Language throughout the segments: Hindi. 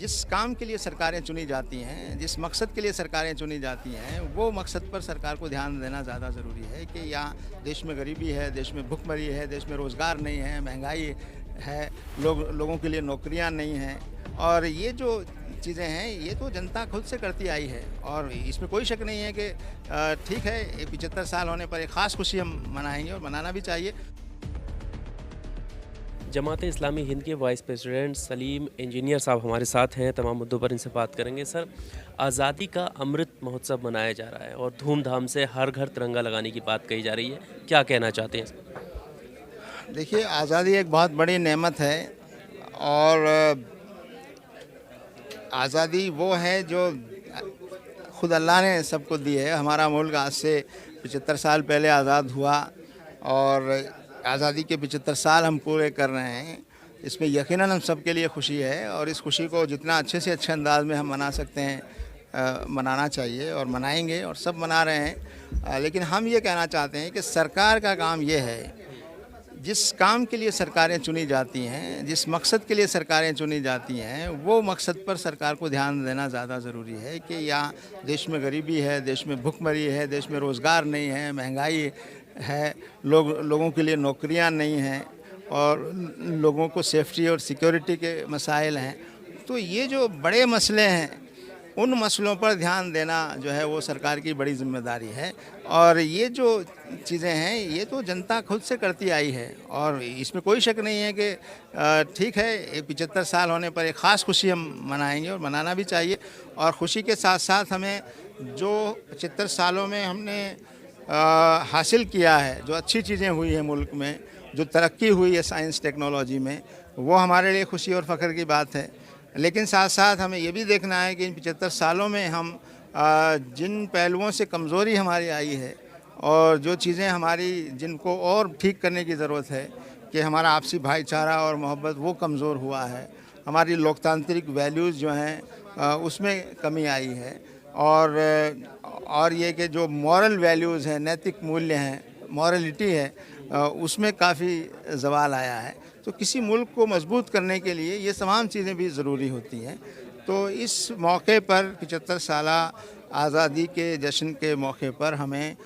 जिस काम के लिए सरकारें चुनी जाती हैं, जिस मकसद के लिए सरकारें चुनी जाती हैं, वो मकसद पर सरकार को ध्यान देना ज़्यादा ज़रूरी है कि यहाँ देश में गरीबी है, देश में भुखमरी है, देश में रोज़गार नहीं है, महंगाई है, लोगों के लिए नौकरियाँ नहीं हैं। और ये जो चीज़ें हैं, ये तो जनता खुद से करती आई है और इसमें कोई शक नहीं है कि ठीक है, ये 75 साल होने पर एक ख़ास खुशी हम मनाएँगे और मनाना भी चाहिए। जमात इस्लामी हिंद के वाइस प्रेसिडेंट सलीम इंजीनियर साहब हमारे साथ हैं। तमाम मुद्दों पर इनसे बात करेंगे। सर, आज़ादी का अमृत महोत्सव मनाया जा रहा है और धूमधाम से हर घर तिरंगा लगाने की बात कही जा रही है, क्या कहना चाहते हैं? देखिए, आज़ादी एक बहुत बड़ी नेमत है और आज़ादी वो है जो खुद अल्लाह ने सबको दी है। हमारा मुल्क आज से 75 साल पहले आज़ाद हुआ और आज़ादी के 75 साल हम पूरे कर रहे हैं। इसमें यकीनन हम सब के लिए खुशी है और इस खुशी को जितना अच्छे से अच्छे अंदाज में हम मना सकते हैं मनाना चाहिए और मनाएंगे और सब मना रहे हैं। लेकिन हम ये कहना चाहते हैं कि सरकार का काम ये है, जिस काम के लिए सरकारें चुनी जाती हैं, जिस मकसद के लिए सरकारें चुनी जाती हैं, वो मकसद पर सरकार को ध्यान देना ज़्यादा ज़रूरी है कि यहाँ देश में गरीबी है, देश में भुखमरी है, देश में रोज़गार नहीं है, महंगाई है, लोगों के लिए नौकरियाँ नहीं हैं और लोगों को सेफ्टी और सिक्योरिटी के मसाइल हैं। तो ये जो बड़े मसले हैं, उन मसलों पर ध्यान देना जो है वो सरकार की बड़ी ज़िम्मेदारी है और ये जो चीज़ें हैं, ये तो जनता खुद से करती आई है और इसमें कोई शक नहीं है कि ठीक है, ये 75 साल होने पर एक ख़ास खुशी हम मनाएंगे और मनाना भी चाहिए। और ख़ुशी के साथ साथ हमें जो 75 सालों में हमने हासिल किया है, जो अच्छी चीज़ें हुई हैं मुल्क में, जो तरक्की हुई है साइंस टेक्नोलॉजी में, वो हमारे लिए खुशी और फ़ख्र की बात है। लेकिन साथ साथ हमें ये भी देखना है कि इन 75 सालों में हम जिन पहलुओं से कमज़ोरी हमारी आई है और जो चीज़ें हमारी जिनको और ठीक करने की ज़रूरत है कि हमारा आपसी भाईचारा और मोहब्बत वो कमज़ोर हुआ है, हमारी लोकतांत्रिक वैल्यूज़ जो हैं उसमें कमी आई है और ये कि जो मॉरल वैल्यूज़ हैं, नैतिक मूल्य हैं, मॉरलिटी है, उसमें काफ़ी ज़वाल आया है। तो किसी मुल्क को मजबूत करने के लिए ये तमाम चीज़ें भी ज़रूरी होती हैं। तो इस मौके पर 75 साला आज़ादी के जश्न के मौके पर हमें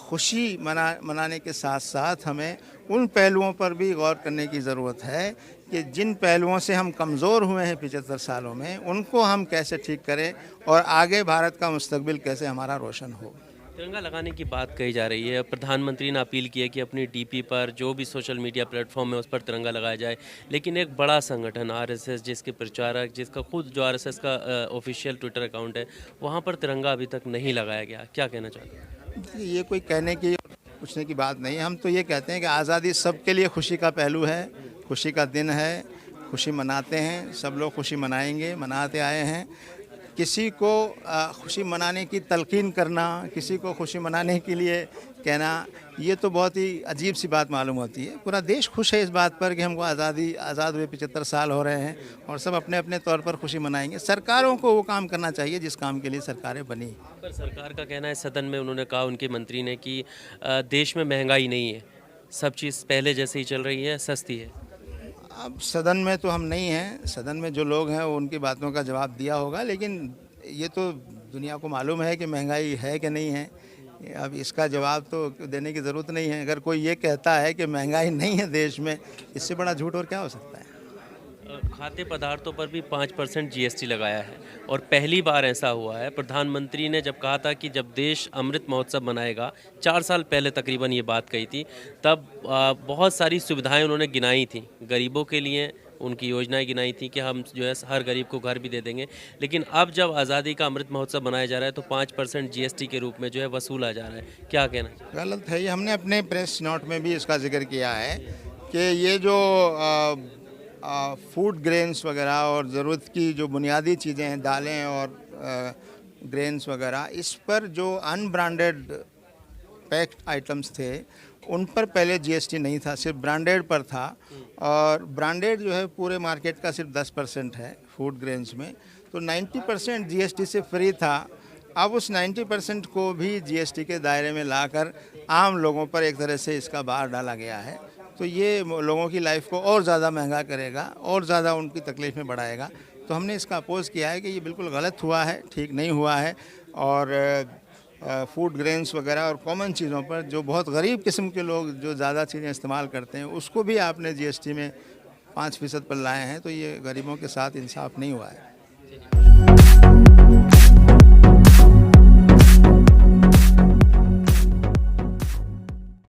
खुशी मनाने के साथ साथ हमें उन पहलुओं पर भी गौर करने की ज़रूरत है कि जिन पहलुओं से हम कमज़ोर हुए हैं 75 सालों में, उनको हम कैसे ठीक करें और आगे भारत का मुस्तकबिल कैसे हमारा रोशन हो। तिरंगा लगाने की बात कही जा रही है। प्रधानमंत्री ने अपील की है कि अपनी डीपी पर जो भी सोशल मीडिया प्लेटफॉर्म है उस पर तिरंगा लगाया जाए, लेकिन एक बड़ा संगठन आरएसएस, जिसके प्रचारक, जिसका खुद जो आरएसएस का ऑफिशियल ट्विटर अकाउंट है, वहाँ पर तिरंगा अभी तक नहीं लगाया गया। क्या कहना चाहते हैं? ये कोई कहने की पूछने की बात नहीं है। हम तो ये कहते हैं कि आज़ादी सबके लिए खुशी का पहलू है, खुशी का दिन है, खुशी मनाते हैं, सब लोग खुशी मनाएंगे, मनाते आए हैं। किसी को खुशी मनाने की तलकीन करना, किसी को खुशी मनाने के लिए कहना, ये तो बहुत ही अजीब सी बात मालूम होती है। पूरा देश खुश है इस बात पर कि हमको आज़ाद हुए 75 साल हो रहे हैं और सब अपने अपने तौर पर खुशी मनाएंगे। सरकारों को वो काम करना चाहिए जिस काम के लिए सरकारें बनी। पर सरकार का कहना है, सदन में उन्होंने कहा, उनके मंत्री ने, कि देश में महंगाई नहीं है, सब चीज़ पहले जैसे ही चल रही है, सस्ती है। अब सदन में तो हम नहीं हैं, सदन में जो लोग हैं वो उनकी बातों का जवाब दिया होगा, लेकिन ये तो दुनिया को मालूम है कि महंगाई है कि नहीं है। अब इसका जवाब तो देने की ज़रूरत नहीं है। अगर कोई ये कहता है कि महंगाई नहीं है देश में, इससे बड़ा झूठ और क्या हो सकता है। खाद्य पदार्थों पर भी 5% जीएसटी लगाया है और पहली बार ऐसा हुआ है। प्रधानमंत्री ने जब कहा था कि जब देश अमृत महोत्सव मनाएगा, 4 साल पहले तकरीबन ये बात कही थी, तब बहुत सारी सुविधाएं उन्होंने गिनाई थी गरीबों के लिए, उनकी योजनाएं गिनाई थी कि हम जो है हर गरीब को घर भी दे देंगे। लेकिन अब जब आज़ादी का अमृत महोत्सव मनाया जा रहा है तो 5% जीएसटी के रूप में जो है वसूला जा रहा है। क्या कहना चाहिए? गलत है ये। हमने अपने प्रेस नोट में भी इसका जिक्र किया है कि ये जो फूड ग्रेन्स वगैरह और ज़रूरत की जो बुनियादी चीज़ें हैं, दालें और ग्रेन्स वगैरह, इस पर जो अनब्रांडेड पैक्ड आइटम्स थे उन पर पहले जीएसटी नहीं था, सिर्फ ब्रांडेड पर था। और ब्रांडेड जो है पूरे मार्केट का सिर्फ 10% है फूड ग्रेन्स में, तो 90% जीएसटी से फ्री था। अब उस 90% को भी जीएसटी के दायरे में लाकर आम लोगों पर एक तरह से इसका भार डाला गया है। तो ये लोगों की लाइफ को और ज़्यादा महंगा करेगा और ज़्यादा उनकी तकलीफ़ में बढ़ाएगा। तो तो हमने इसका अपोज़ किया है कि ये बिल्कुल गलत हुआ है, ठीक नहीं हुआ है। और फूड ग्रेन्स वगैरह और कॉमन चीज़ों पर जो बहुत गरीब किस्म के लोग जो ज़्यादा चीज़ें इस्तेमाल करते हैं, उसको भी आपने जीएसटी में 5% पर लाए हैं, तो ये गरीबों के साथ इंसाफ नहीं हुआ है।